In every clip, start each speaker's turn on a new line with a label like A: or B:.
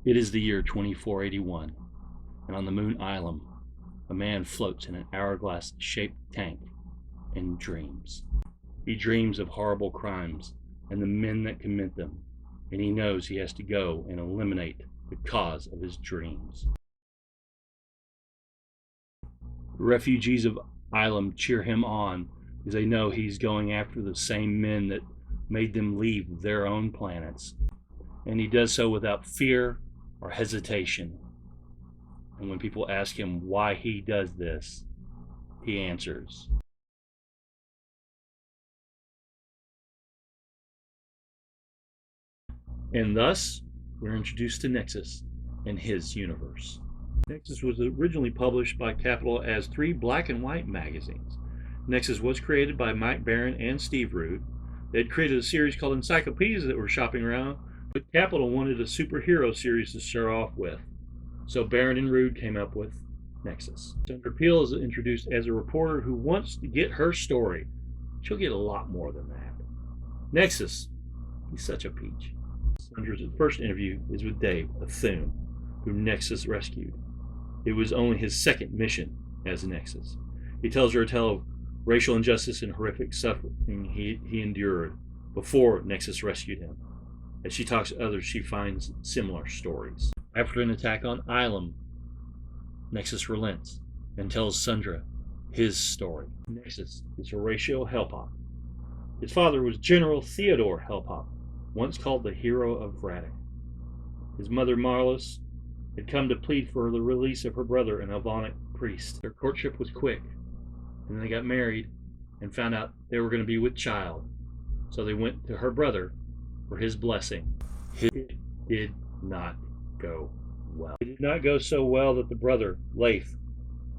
A: It is the year 2481, and on the moon Island, a man floats in an hourglass-shaped tank and dreams. He dreams of horrible crimes and the men that commit them, and he knows he has to go and eliminate the cause of his dreams. The refugees of Island cheer him on because they know he's going after the same men that made them leave their own planets, and he does so without fear or hesitation. And when people ask him why he does this, he answers, and thus we're introduced to Nexus and his universe. Nexus was originally published by Capitol as 3 black and white magazines. Nexus was created by Mike Baron and Steve Rude. They had created a series called Encyclopedias that were shopping around, but Capitol wanted a superhero series to start off with. So Baron and Rude came up with Nexus. Sandra Peel is introduced as a reporter who wants to get her story. She'll get a lot more than that. Nexus, he's such a peach. Sandra's first interview is with Dave, a Thune, who Nexus rescued. It was only his second mission as Nexus. He tells her a tale of racial injustice and horrific suffering he endured before Nexus rescued him. As she talks to others, she finds similar stories. After an attack on Ilum, Nexus relents and tells Sandra his story. Nexus is Horatio Helpop. His father was General Theodore Helpop, once called the hero of Vradek. His mother Marlis had come to plead for the release of her brother, an Avonic priest. Their courtship was quick, and they got married and found out they were going to be with child. So they went to her brother for his blessing. It did not go well. It did not go so well that the brother, Leif,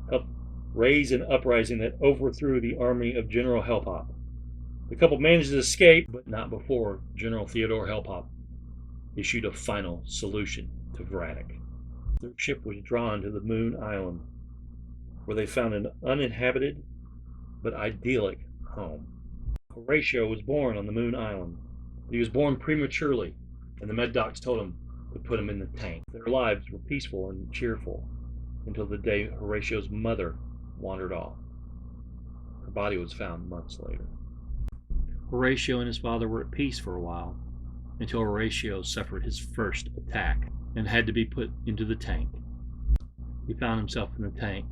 A: helped raise an uprising that overthrew the army of General Helpop. The couple managed to escape, but not before General Theodore Helpop issued a final solution to Vradek. Their ship was drawn to the moon Island, where they found an uninhabited but idyllic home. Horatio was born on the moon Island. He was born prematurely, and the med docs told him to put him in the tank. Their lives were peaceful and cheerful until the day Horatio's mother wandered off. Her body was found months later. Horatio and his father were at peace for a while, until Horatio suffered his first attack and had to be put into the tank. He found himself in the tank,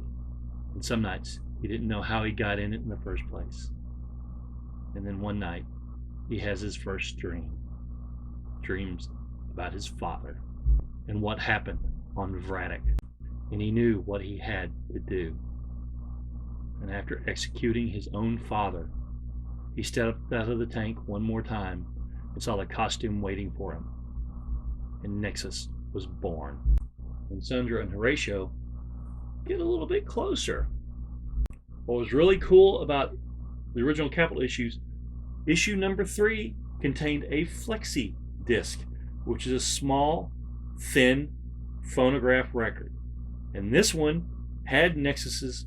A: and some nights he didn't know how he got in it in the first place. And then one night, he has his first dreams about his father and what happened on Vradek. And he knew what he had to do. And after executing his own father, he stepped out of the tank one more time and saw the costume waiting for him. And Nexus was born. And Sandra and Horatio get a little bit closer. What was really cool about the original Capitol issues, issue number 3 contained a flexi disc, which is a small, thin phonograph record. And this one had Nexus's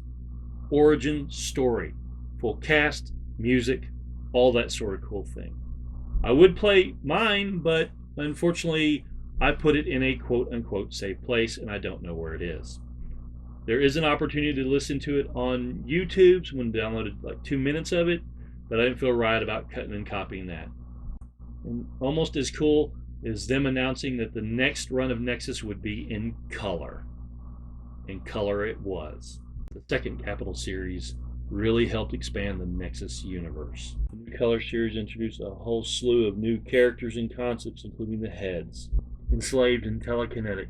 A: origin story, full cast, music, all that sort of cool thing. I would play mine, but unfortunately I put it in a quote-unquote safe place, and I don't know where it is. There is an opportunity to listen to it on YouTube. Someone downloaded like 2 minutes of it, but I didn't feel right about cutting and copying that. And almost as cool is them announcing that the next run of Nexus would be in color. In color it was. The second Capitol series really helped expand the Nexus universe. The new color series introduced a whole slew of new characters and concepts, including the heads. Enslaved and telekinetic,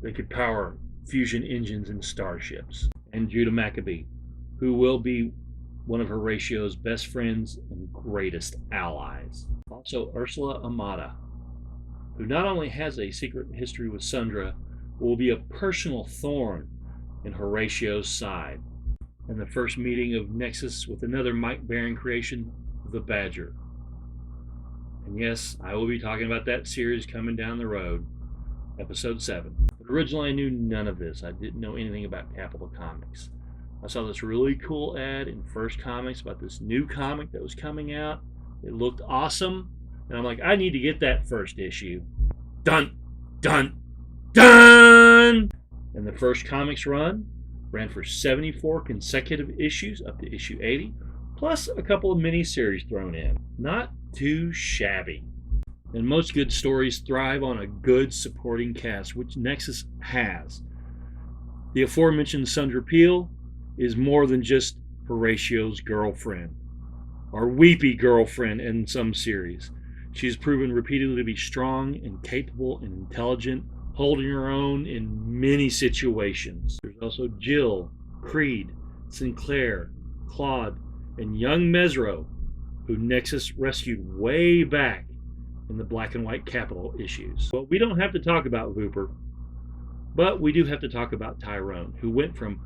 A: they could power fusion engines and starships. And Judah Maccabee, who will be one of Horatio's best friends and greatest allies. Also Ursula Amata, who not only has a secret history with Sandra, but will be a personal thorn in Horatio's side. And the first meeting of Nexus with another Mike Baron creation, the Badger. And yes, I will be talking about that series coming down the road, episode 7. But originally I knew none of this. I didn't know anything about Capitol Comics. I saw this really cool ad in First Comics about this new comic that was coming out. It looked awesome. And I'm like, I need to get that first issue. Dun, dun, Done! And the first comics run ran for 74 consecutive issues up to issue 80, plus a couple of miniseries thrown in. Not too shabby. And most good stories thrive on a good supporting cast, which Nexus has. The aforementioned Sandra Peel is more than just Horatio's girlfriend, or weepy girlfriend in some series. She has proven repeatedly to be strong and capable and intelligent, holding her own in many situations. There's also Jill, Creed, Sinclair, Claude, and young Mesro, who Nexus rescued way back in the Black and White Capital issues. Well, we don't have to talk about Vooper, but we do have to talk about Tyrone, who went from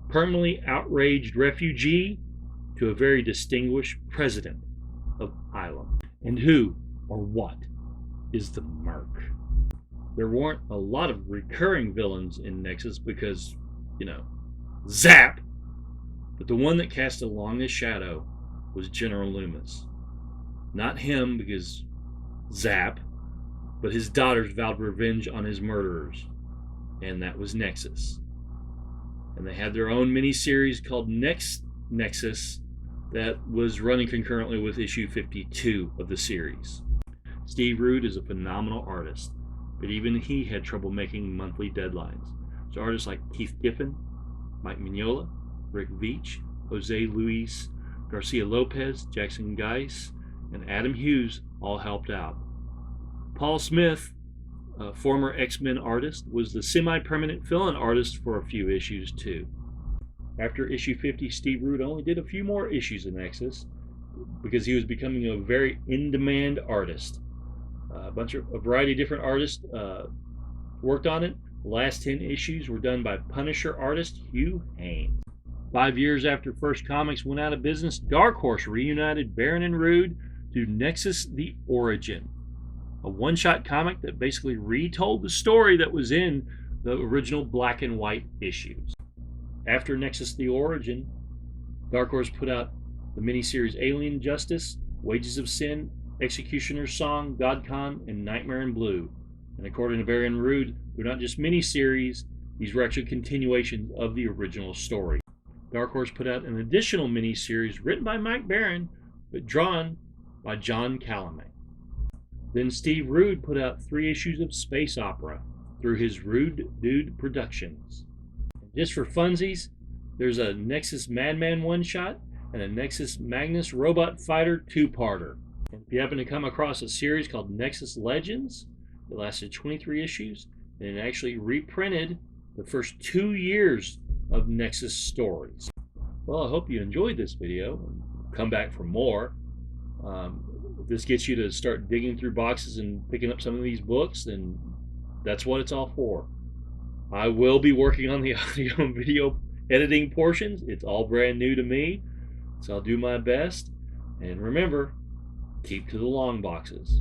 A: permanently outraged refugee to a very distinguished president of Islam. And who, or what, is the Merc? There weren't a lot of recurring villains in Nexus because, Zap! But the one that cast the longest shadow was General Loomis. Not him because Zap, but his daughters vowed revenge on his murderers, and that was Nexus. And they had their own miniseries called Nexus that was running concurrently with issue 52 of the series. Steve Rude is a phenomenal artist, but even he had trouble making monthly deadlines. So artists like Keith Giffen, Mike Mignola, Rick Veitch, Jose Luis Garcia Lopez, Jackson Geis, and Adam Hughes all helped out. Paul Smith, a former X-Men artist, was the semi-permanent fill-in artist for a few issues too. After issue 50, Steve Rude only did a few more issues in Nexus because he was becoming a very in-demand artist. A variety of different artists worked on it. The last 10 issues were done by Punisher artist Hugh Haynes. 5 years after First Comics went out of business, Dark Horse reunited Baron and Rude to Nexus: The Origin, a one-shot comic that basically retold the story that was in the original black and white issues. After Nexus: The Origin, Dark Horse put out the miniseries Alien Justice, Wages of Sin, Executioner's Song, GodCon, and Nightmare in Blue. And according to Baron and Rude, they're not just miniseries, these were actually continuations of the original story. Dark Horse put out an additional miniseries written by Mike Baron, but drawn by John Calamay. Then Steve Rude put out 3 issues of space opera through his Rude Dude Productions. And just for funsies, there's a Nexus Madman one-shot and a Nexus Magnus Robot Fighter 2-parter. And if you happen to come across a series called Nexus Legends, it lasted 23 issues, and it actually reprinted the first 2 years of Nexus stories. Well, I hope you enjoyed this video and come back for more. If this gets you to start digging through boxes and picking up some of these books, then that's what it's all for. I will be working on the audio and video editing portions. It's all brand new to me, so I'll do my best. And remember, keep to the long boxes.